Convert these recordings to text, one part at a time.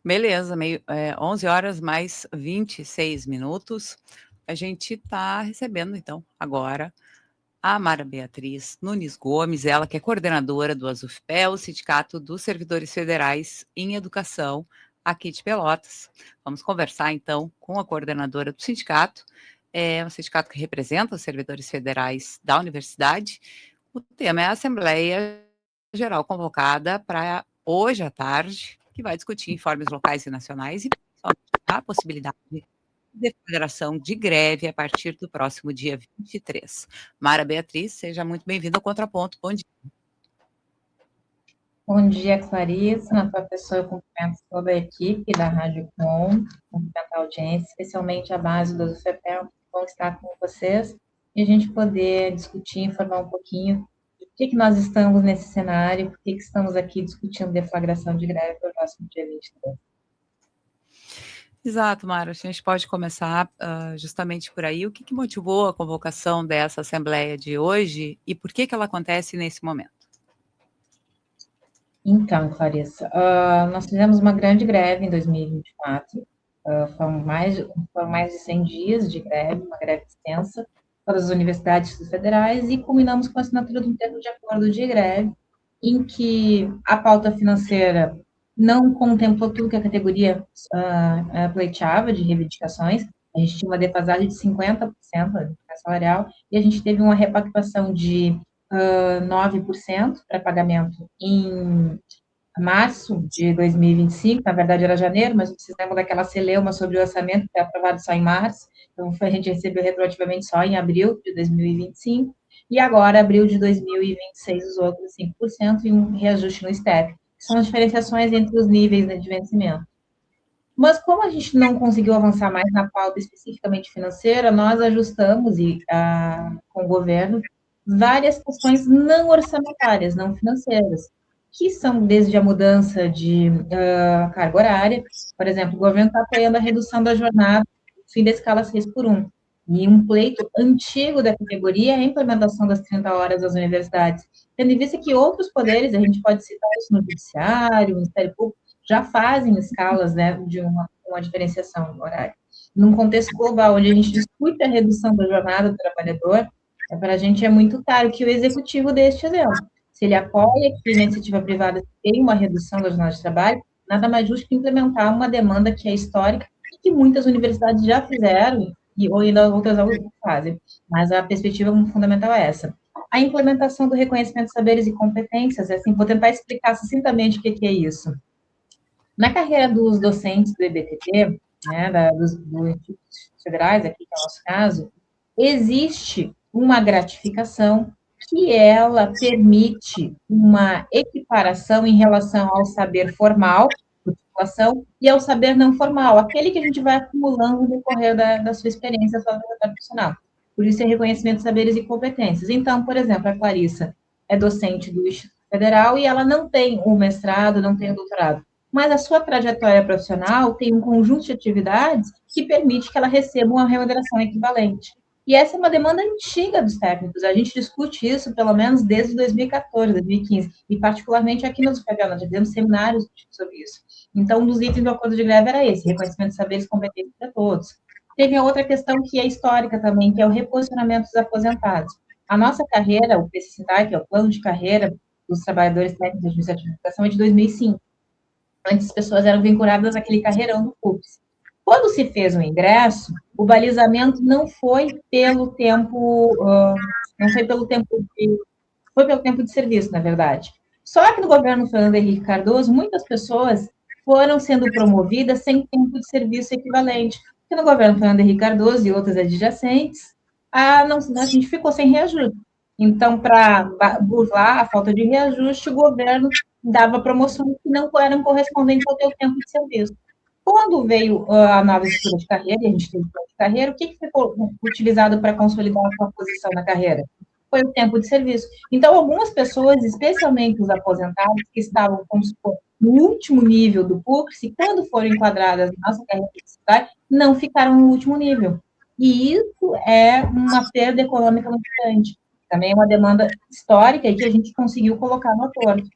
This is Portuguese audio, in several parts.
Beleza, 11 horas mais 26 minutos. A gente está recebendo, então, agora, a Mara Beatriz Nunes Gomes, ela que é coordenadora do ASUFPE, o Sindicato dos Servidores Federais em Educação, aqui de Pelotas. Vamos conversar, então, com a coordenadora do sindicato, um sindicato que representa os servidores federais da universidade. O tema é a Assembleia Geral convocada para hoje à tarde, que vai discutir informes locais e nacionais e a possibilidade de deflagração de greve a partir do próximo dia 23. Mara Beatriz, seja muito bem-vinda ao Contraponto. Bom dia. Bom dia, Clarissa. Na tua pessoa, eu cumprimento toda a equipe da Rádio Com, cumprimento a audiência, especialmente a base do UFPEL, que vão estar com vocês, e a gente poder discutir, informar um pouquinho de por que nós estamos nesse cenário, por que estamos aqui discutindo deflagração de greve para o próximo dia 23. Exato, Mara. A gente pode começar justamente por aí. O que motivou a convocação dessa Assembleia de hoje e por que ela acontece nesse momento? Então, Clarissa, nós fizemos uma grande greve em 2024, foram mais de 100 dias de greve, uma greve extensa, todas as universidades federais, e culminamos com a assinatura de um termo de acordo de greve, em que a pauta financeira não contemplou tudo que a categoria pleiteava de reivindicações. A gente tinha uma defasagem de 50% da defasagem salarial, e a gente teve uma repactuação de 9% para pagamento em março de 2025, na verdade era janeiro, mas vocês lembram daquela celeuma sobre o orçamento que foi aprovado só em março, então a gente recebeu retroativamente só em abril de 2025, e agora, abril de 2026, os outros 5% e um reajuste no STEP, que são as diferenciações entre os níveis de vencimento. Mas como a gente não conseguiu avançar mais na pauta especificamente financeira, nós ajustamos com o governo várias questões não orçamentárias, não financeiras, que são desde a mudança de carga horária. Por exemplo, o governo está apoiando a redução da jornada, fim da escala 6 por 1. E um pleito antigo da categoria é a implementação das 30 horas das universidades, tendo em vista que outros poderes, a gente pode citar isso no Judiciário, no Ministério Público, já fazem escalas, né, de uma diferenciação horária. Num contexto global, onde a gente discute a redução da jornada do trabalhador, para a gente é muito claro que o executivo dê este exemplo. Se ele apoia que a iniciativa privada tenha uma redução da jornada de trabalho, nada mais justo que implementar uma demanda que é histórica e que muitas universidades já fizeram, ou ainda outras fazem. Mas a perspectiva fundamental é essa. A implementação do reconhecimento de saberes e competências, assim, vou tentar explicar sucintamente o que é isso. Na carreira dos docentes do EBTT, né, dos institutos federais, aqui que é o nosso caso, existe uma gratificação que ela permite uma equiparação em relação ao saber formal, por titulação, e ao saber não formal, aquele que a gente vai acumulando no decorrer da sua experiência profissional. Por isso é reconhecimento de saberes e competências. Então, por exemplo, a Clarissa é docente do Instituto Federal e ela não tem o mestrado, não tem o doutorado, mas a sua trajetória profissional tem um conjunto de atividades que permite que ela receba uma remuneração equivalente. E essa é uma demanda antiga dos técnicos. A gente discute isso, pelo menos, desde 2014, 2015, e particularmente aqui nos UFPEL, nós já fizemos seminários sobre isso. Então, um dos itens do acordo de greve era esse, reconhecimento de saberes e competências para todos. Teve a outra questão que é histórica também, que é o reposicionamento dos aposentados. A nossa carreira, o PCCINTAI, que é o plano de carreira dos trabalhadores técnicos de administração de educação, é de 2005. Antes as pessoas eram vinculadas àquele carreirão do CUPS. Quando se fez o ingresso, o balizamento não foi pelo tempo, foi pelo tempo de serviço, na verdade. Só que no governo Fernando Henrique Cardoso, muitas pessoas foram sendo promovidas sem tempo de serviço equivalente. Porque no governo Fernando Henrique Cardoso e outras adjacentes, a gente ficou sem reajuste. Então, para burlar a falta de reajuste, o governo dava promoções que não eram correspondentes ao teu tempo de serviço. Quando veio a nova estrutura de carreira, e a gente tem plano de carreira, o que foi utilizado para consolidar a sua posição na carreira? Foi o tempo de serviço. Então, algumas pessoas, especialmente os aposentados, que estavam, vamos supor, no último nível do PUCS, quando foram enquadradas na nossa carreira universitária, não ficaram no último nível. E isso é uma perda econômica muito grande. Também é uma demanda histórica e que a gente conseguiu colocar no acordo.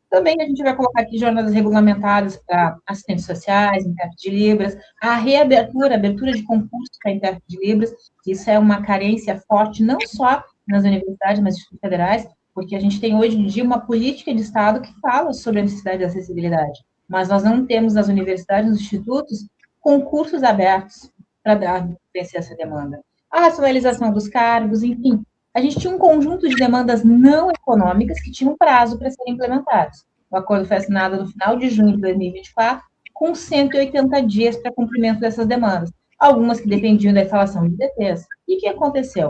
Também a gente vai colocar aqui jornadas regulamentadas para assistentes sociais, intérprete de Libras, a abertura de concursos para intérprete de Libras, isso é uma carência forte, não só nas universidades, mas institutos federais, porque a gente tem hoje em dia uma política de Estado que fala sobre a necessidade de acessibilidade, mas nós não temos nas universidades, nos institutos, concursos abertos para vencer essa demanda. A racionalização dos cargos, enfim, a gente tinha um conjunto de demandas não econômicas que tinham prazo para serem implementados. O acordo foi assinado no final de junho de 2024, com 180 dias para cumprimento dessas demandas, algumas que dependiam da instalação de DTs. E o que aconteceu?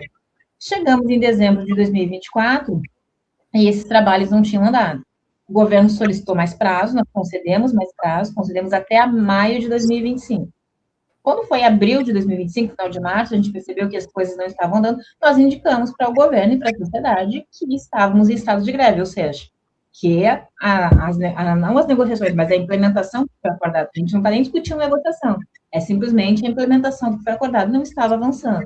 Chegamos em dezembro de 2024 e esses trabalhos não tinham andado. O governo solicitou mais prazo, nós concedemos mais prazo, concedemos até a maio de 2025. Quando foi abril de 2025, final de março, a gente percebeu que as coisas não estavam andando, nós indicamos para o governo e para a sociedade que estávamos em estado de greve, ou seja, que não as negociações, mas a implementação do que foi acordado, a gente não está nem discutindo negociação, é simplesmente a implementação do que foi acordado não estava avançando.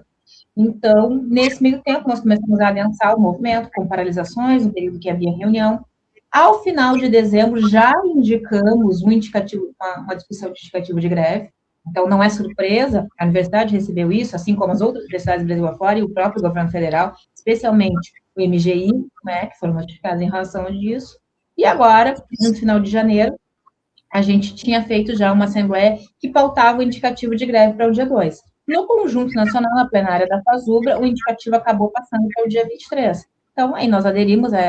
Então, nesse meio tempo, nós começamos a adensar o movimento, com paralisações, no período que havia reunião. Ao final de dezembro, já indicamos um indicativo, uma discussão de indicativo de greve. Então, não é surpresa, a universidade recebeu isso, assim como as outras universidades do Brasil afora e o próprio governo federal, especialmente o MGI, né, que foram notificados em relação a isso. E agora, no final de janeiro, a gente tinha feito já uma assembleia que pautava o indicativo de greve para o dia 2. No conjunto nacional, na plenária da FASUBRA, o indicativo acabou passando para o dia 23. Então, aí nós aderimos a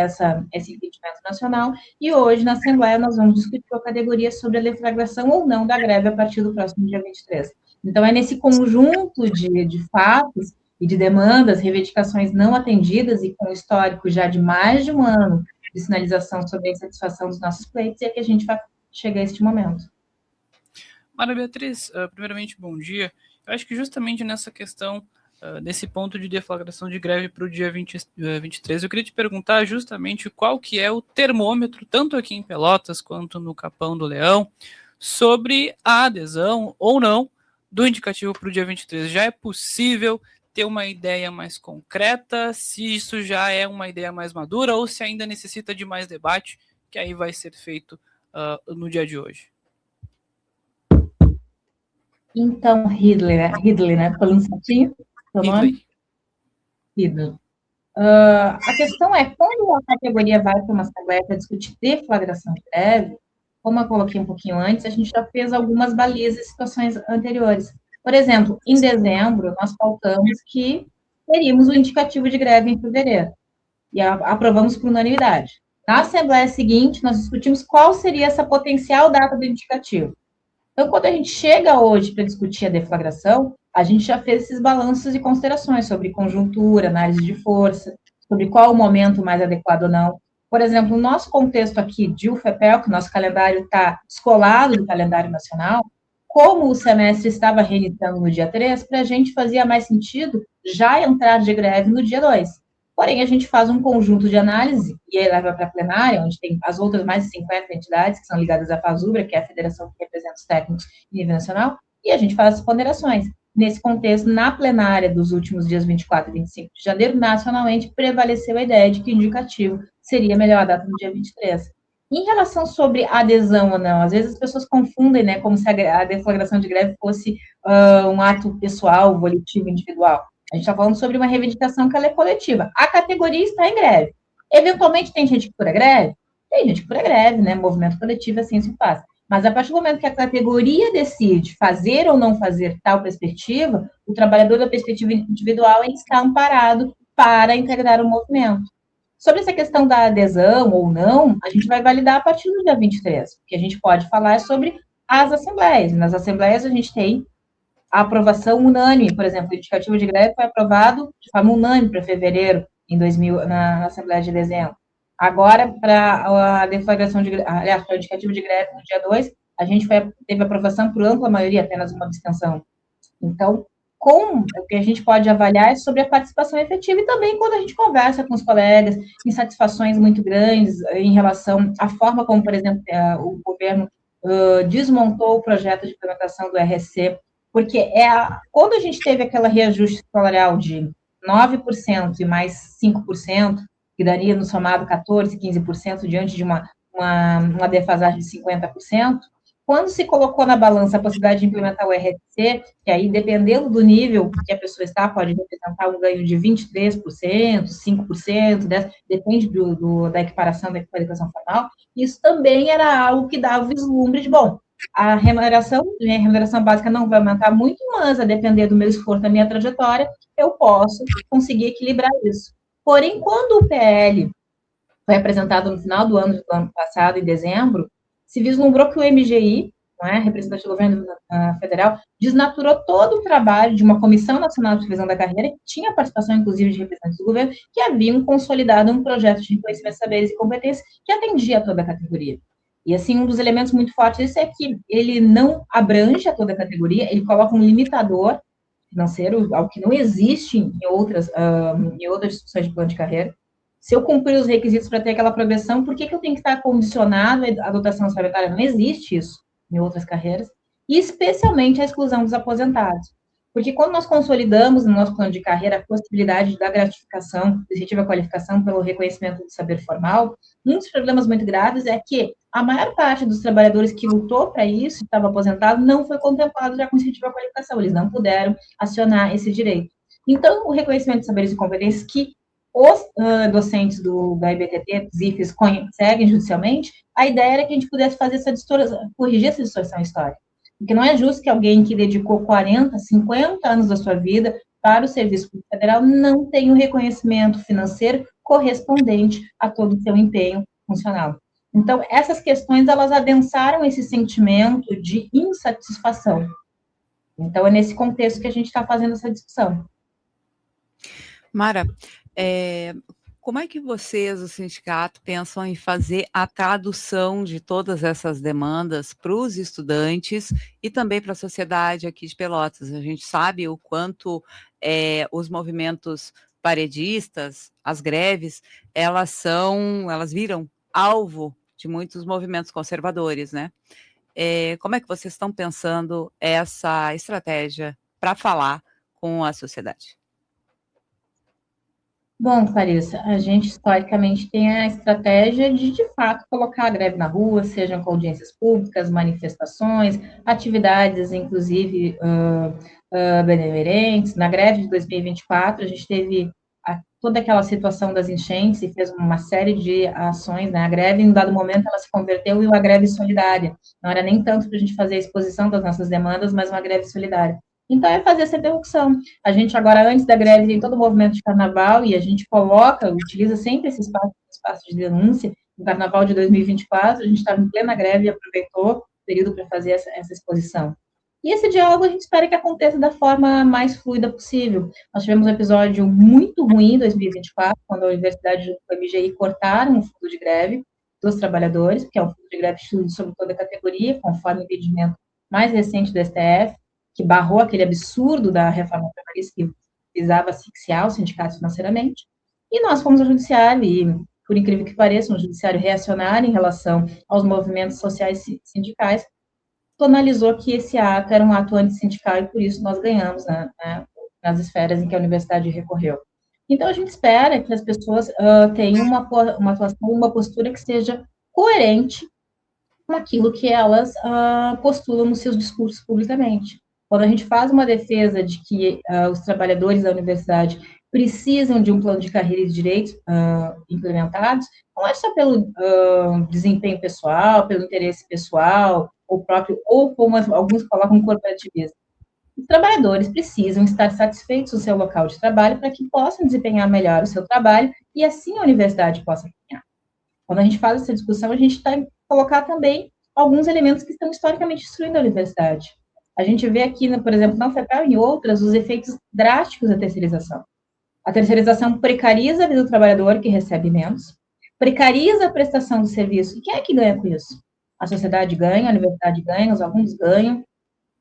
esse entendimento nacional e hoje, na Assembleia, nós vamos discutir com a categoria sobre a deflagração ou não da greve a partir do próximo dia 23. Então, é nesse conjunto de fatos e de demandas, reivindicações não atendidas e com histórico já de mais de um ano de sinalização sobre a insatisfação dos nossos pleitos, é que a gente vai chegar a este momento. Maria Beatriz, primeiramente, bom dia. Eu acho que justamente nessa questão, nesse ponto de deflagração de greve para o dia 23, eu queria te perguntar justamente qual que é o termômetro, tanto aqui em Pelotas quanto no Capão do Leão, sobre a adesão ou não do indicativo para o dia 23. Já é possível ter uma ideia mais concreta, se isso já é uma ideia mais madura ou se ainda necessita de mais debate, que aí vai ser feito no dia de hoje? Então, Ridley, né? Falando certinho? Seu nome? Ridley. A questão é, quando a categoria vai para uma assembleia para discutir deflagração de greve, como eu coloquei um pouquinho antes, a gente já fez algumas balizas em situações anteriores. Por exemplo, em dezembro, nós pautamos que teríamos o indicativo de greve em fevereiro, e aprovamos por unanimidade. Na assembleia seguinte, nós discutimos qual seria essa potencial data do indicativo. Então, quando a gente chega hoje para discutir a deflagração, a gente já fez esses balanços e considerações sobre conjuntura, análise de força, sobre qual o momento mais adequado ou não. Por exemplo, no nosso contexto aqui de UFPEL, que o nosso calendário está descolado do calendário nacional, como o semestre estava reiniciando no dia 3, para a gente fazia mais sentido já entrar de greve no dia 2. Porém, a gente faz um conjunto de análise, e aí leva para a plenária, onde tem as outras mais de 50 entidades que são ligadas à FASUBRA, que é a federação que representa os técnicos em nível nacional, e a gente faz as ponderações. Nesse contexto, na plenária dos últimos dias 24 e 25 de janeiro, nacionalmente, prevaleceu a ideia de que o indicativo seria a melhor data no dia 23. Em relação sobre adesão ou não, às vezes as pessoas confundem, né, como se a deflagração de greve fosse um ato pessoal, volitivo, individual. A gente está falando sobre uma reivindicação que ela é coletiva. A categoria está em greve. Eventualmente, tem gente que fura greve? Tem gente que fura greve, né? Movimento coletivo, assim se faz. Mas a partir do momento que a categoria decide fazer ou não fazer tal perspectiva, o trabalhador da perspectiva individual ele está amparado para integrar o movimento. Sobre essa questão da adesão ou não, a gente vai validar a partir do dia 23. O que a gente pode falar é sobre as assembleias. Nas assembleias, a gente tem a aprovação unânime, por exemplo, o indicativo de greve foi aprovado de forma unânime para fevereiro, na Assembleia de dezembro. Agora, para a deflagração aliás, para o indicativo de greve no dia 2, a gente teve aprovação por ampla maioria, apenas uma abstenção. Então, o que a gente pode avaliar é sobre a participação efetiva e também quando a gente conversa com os colegas, insatisfações muito grandes em relação à forma como, por exemplo, o governo desmontou o projeto de implementação do RSC, porque quando a gente teve aquele reajuste salarial de 9% e mais 5%, que daria no somado 14%, 15% diante de uma uma defasagem de 50%, quando se colocou na balança a possibilidade de implementar o RSC, que aí, dependendo do nível que a pessoa está, pode representar um ganho de 23%, 5%, depende da equiparação, da equiparação formal, isso também era algo que dava o vislumbre de, bom, a remuneração básica não vai aumentar muito, mas a depender do meu esforço, da minha trajetória, eu posso conseguir equilibrar isso. Porém, quando o PL foi apresentado no final do ano passado, em dezembro, se vislumbrou que o MGI, representante do governo federal, desnaturou todo o trabalho de uma Comissão Nacional de Revisão da Carreira, que tinha participação, inclusive, de representantes do governo, que haviam consolidado um projeto de reconhecimento de saberes e competências que atendia a toda a categoria. E, assim, um dos elementos muito fortes é que ele não abrange a toda a categoria, ele coloca um limitador financeiro, algo que não existe em outras discussões de plano de carreira. Se eu cumprir os requisitos para ter aquela progressão, por que eu tenho que estar condicionado à dotação orçamentária? Não existe isso em outras carreiras. E, especialmente, a exclusão dos aposentados. Porque quando nós consolidamos no nosso plano de carreira a possibilidade da gratificação, da efetiva qualificação pelo reconhecimento do saber formal, um dos problemas muito graves é que a maior parte dos trabalhadores que lutou para isso, estava aposentado, não foi contemplado já com efetiva qualificação. Eles não puderam acionar esse direito. Então, o reconhecimento de saberes e competências que os docentes da IBTT, dos IFES, seguem judicialmente, a ideia era que a gente pudesse fazer corrigir essa distorção histórica. Porque não é justo que alguém que dedicou 40, 50 anos da sua vida para o Serviço Público Federal não tenha o reconhecimento financeiro correspondente a todo o seu empenho funcional. Então, essas questões, elas adensaram esse sentimento de insatisfação. Então, é nesse contexto que a gente está fazendo essa discussão. Mara, como é que vocês, o sindicato, pensam em fazer a tradução de todas essas demandas para os estudantes e também para a sociedade aqui de Pelotas? A gente sabe o quanto os movimentos paredistas, as greves, elas viram alvo de muitos movimentos conservadores, né? Como é que vocês estão pensando essa estratégia para falar com a sociedade? Bom, Clarissa, a gente historicamente tem a estratégia de fato, colocar a greve na rua, sejam com audiências públicas, manifestações, atividades, inclusive, benemerentes. Na greve de 2024, a gente teve toda aquela situação das enchentes e fez uma série de ações, né? A greve, em um dado momento, ela se converteu em uma greve solidária. Não era nem tanto para a gente fazer a exposição das nossas demandas, mas uma greve solidária. Então, é fazer essa interrupção. A gente agora, antes da greve, tem todo o movimento de carnaval e a gente utiliza sempre esse espaço de denúncia. No carnaval de 2024, a gente estava em plena greve e aproveitou o período para fazer essa exposição. E esse diálogo a gente espera que aconteça da forma mais fluida possível. Nós tivemos um episódio muito ruim em 2024, quando a Universidade e o MGI cortaram o fundo de greve dos trabalhadores, que é um fundo de greve sobre toda a categoria, conforme o entendimento mais recente do STF, que barrou aquele absurdo da reforma trabalhista que visava asfixiar os sindicatos financeiramente. E nós fomos ao judiciário e, por incrível que pareça, um judiciário reacionário em relação aos movimentos sociais sindicais, tonalizou que esse ato era um ato antissindical e, por isso, nós ganhamos nas esferas em que a universidade recorreu. Então, a gente espera que as pessoas tenham uma atuação, uma postura que seja coerente com aquilo que elas postulam nos seus discursos publicamente. Quando a gente faz uma defesa de que os trabalhadores da universidade precisam de um plano de carreira e de direitos implementados, não é só pelo desempenho pessoal, pelo interesse pessoal, ou como alguns colocam, corporativismo. Os trabalhadores precisam estar satisfeitos no seu local de trabalho para que possam desempenhar melhor o seu trabalho e assim a universidade possa ganhar. Quando a gente faz essa discussão, a gente está em colocar também alguns elementos que estão historicamente destruindo a universidade. A gente vê aqui, por exemplo, na FEPEL e em outras, os efeitos drásticos da terceirização. A terceirização precariza a vida do trabalhador, que recebe menos, precariza a prestação do serviço. E quem é que ganha com isso? A sociedade ganha, a universidade ganha, os alunos ganham.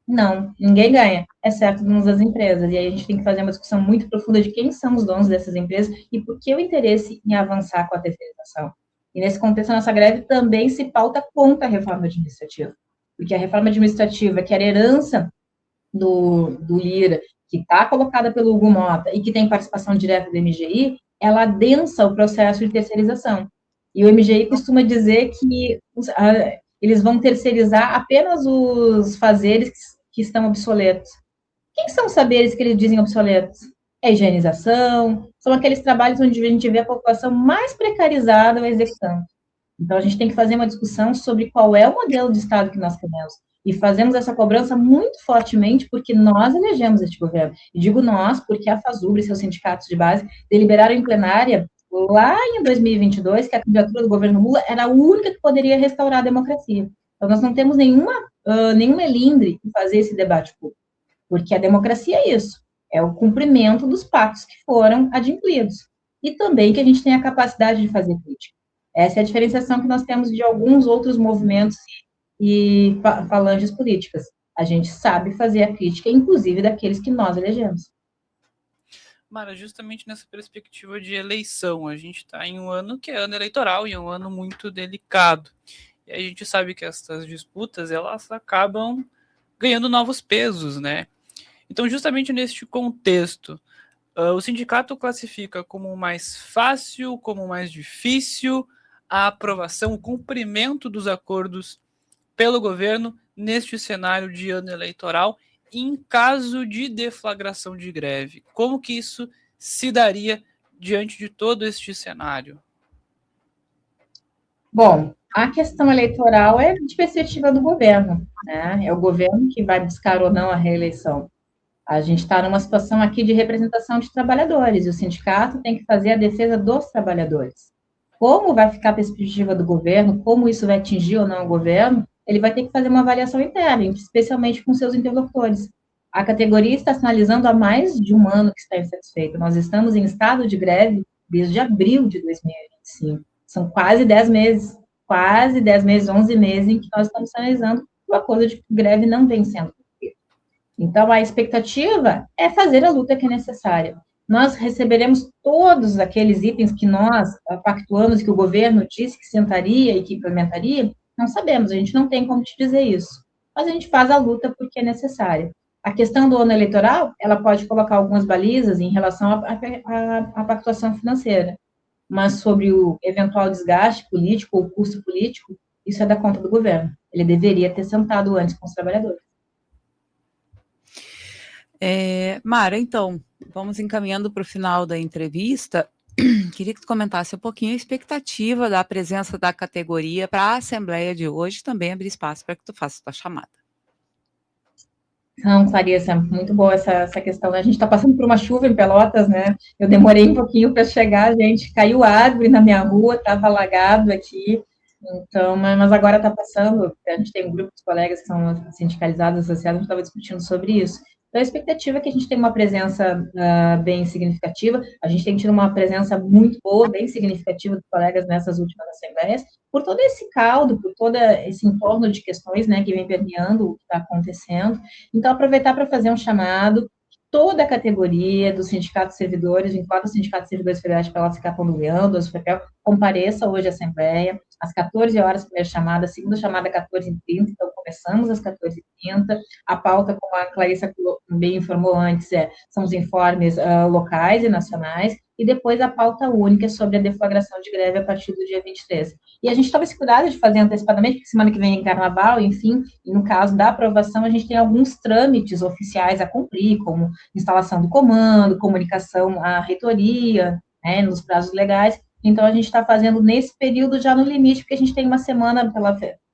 Não, ninguém ganha, exceto donos das empresas. E aí a gente tem que fazer uma discussão muito profunda de quem são os donos dessas empresas e por que o interesse em avançar com a terceirização. E nesse contexto, a nossa greve também se pauta contra a reforma administrativa. Porque a reforma administrativa, que era herança do Lira, que está colocada pelo Hugo Mota e que tem participação direta do MGI, ela adensa o processo de terceirização. E o MGI costuma dizer que eles vão terceirizar apenas os fazeres que estão obsoletos. Quem são os saberes que eles dizem obsoletos? É a higienização, são aqueles trabalhos onde a gente vê a população mais precarizada executando. Então, a gente tem que fazer uma discussão sobre qual é o modelo de Estado que nós queremos. E fazemos essa cobrança muito fortemente porque nós elegemos este governo. E digo nós porque a FASUBRA e seus sindicatos de base deliberaram em plenária, lá em 2022, que a candidatura do governo Lula era a única que poderia restaurar a democracia. Então, nós não temos nenhum melindre em fazer esse debate público, porque a democracia é isso, é o cumprimento dos pactos que foram adimplidos. E também que a gente tem a capacidade de fazer crítica. Essa é a diferenciação que nós temos de alguns outros movimentos e falanges políticas. A gente sabe fazer a crítica, inclusive daqueles que nós elegemos. Mara, justamente nessa perspectiva de eleição, a gente está em um ano que é ano eleitoral e é um ano muito delicado. E a gente sabe que essas disputas, elas acabam ganhando novos pesos, né? Então, justamente neste contexto, o sindicato classifica como mais fácil, como mais difícil a aprovação, o cumprimento dos acordos pelo governo neste cenário de ano eleitoral, em caso de deflagração de greve. Como que isso se daria diante de todo este cenário? Bom, a questão eleitoral é de perspectiva do governo, né? É o governo que vai buscar ou não a reeleição. A gente está numa situação aqui de representação de trabalhadores, e o sindicato tem que fazer a defesa dos trabalhadores. Como vai ficar a perspectiva do governo, como isso vai atingir ou não o governo, ele vai ter que fazer uma avaliação interna, especialmente com seus interlocutores. A categoria está sinalizando há mais de um ano que está insatisfeita. Nós estamos em estado de greve desde abril de 2025. São quase 10 meses, 11 meses em que nós estamos sinalizando que o acordo de greve não vem sendo cumprido. Então, a expectativa é fazer a luta que é necessária. Nós receberemos todos aqueles itens que nós pactuamos, que o governo disse que sentaria e que implementaria. Não sabemos, a gente não tem como te dizer isso. Mas a gente faz a luta porque é necessária. A questão do ano eleitoral, ela pode colocar algumas balizas em relação à pactuação financeira. Mas sobre o eventual desgaste político ou custo político, isso é da conta do governo. Ele deveria ter sentado antes com os trabalhadores. Mara, então, vamos encaminhando para o final da entrevista. Queria que tu comentasse um pouquinho a expectativa da presença da categoria para a Assembleia de hoje, também abrir espaço para que tu faça a tua chamada. Não, Clarissa, muito boa essa questão. A gente está passando por uma chuva em Pelotas, né? Eu demorei um pouquinho para chegar, gente. Caiu árvore na minha rua, estava alagado aqui. Então, mas agora está passando. A gente tem um grupo de colegas que são sindicalizados, associados, a gente estava discutindo sobre isso. Então, a expectativa é que a gente tenha uma presença bem significativa. A gente tem tido uma presença muito boa, bem significativa dos colegas nessas últimas assembleias, por todo esse caldo, por todo esse entorno de questões, né, que vem permeando o que está acontecendo. Então, aproveitar para fazer um chamado, toda a categoria dos sindicatos servidores, vinculado ao Sindicato de Servidores Federais de Pelotas e Capão do Leão, do ASUFEPEL, compareça hoje à Assembleia, às 14 horas, primeira chamada, segunda chamada, 14h30, então começamos às 14h30, a pauta, como a Clarissa bem informou antes, são os informes locais e nacionais, e depois a pauta única sobre a deflagração de greve a partir do dia 23. E a gente toma esse cuidado de fazer antecipadamente, porque semana que vem é carnaval, enfim, e no caso da aprovação, a gente tem alguns trâmites oficiais a cumprir, como instalação do comando, comunicação à reitoria, né, nos prazos legais. Então, a gente está fazendo nesse período já no limite, porque a gente tem uma semana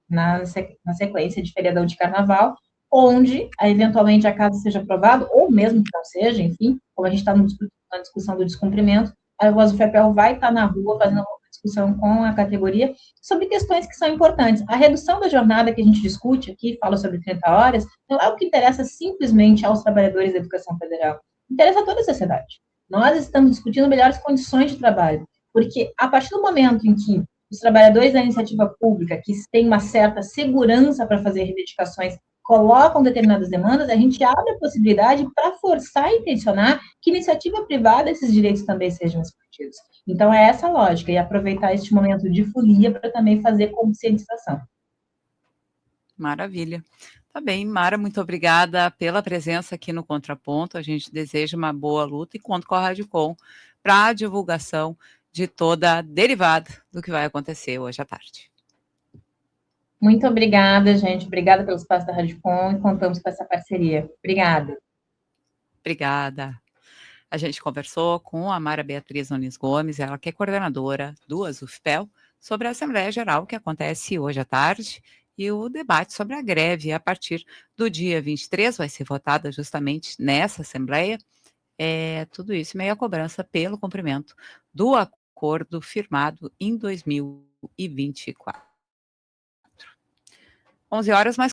na sequência de feriadão de carnaval, onde, eventualmente, a casa seja aprovado, ou mesmo que não seja, enfim, como a gente está na discussão do descumprimento, a ASUFEPEL vai estar na rua fazendo uma discussão com a categoria sobre questões que são importantes. A redução da jornada que a gente discute aqui, fala sobre 30 horas, não é o que interessa simplesmente aos trabalhadores da educação federal, interessa a toda a sociedade. Nós estamos discutindo melhores condições de trabalho, porque a partir do momento em que os trabalhadores da iniciativa pública, que têm uma certa segurança para fazer reivindicações, colocam determinadas demandas, a gente abre a possibilidade para forçar e intencionar que iniciativa privada esses direitos também sejam discutidos. Então, é essa a lógica, e aproveitar este momento de folia para também fazer conscientização. Maravilha. Tá bem, Mara, muito obrigada pela presença aqui no Contraponto. A gente deseja uma boa luta e conta com a Rádio Com para a divulgação de toda a derivada do que vai acontecer hoje à tarde. Muito obrigada, gente. Obrigada pelo espaço da Rádio Com e contamos com essa parceria. Obrigada. Obrigada. A gente conversou com a Mara Beatriz Nunes Gomes, ela que é coordenadora do ASUFPEL, sobre a Assembleia Geral que acontece hoje à tarde e o debate sobre a greve a partir do dia 23 vai ser votada justamente nessa Assembleia. Tudo isso meio a cobrança pelo cumprimento do acordo firmado em 2024. 11 horas, mais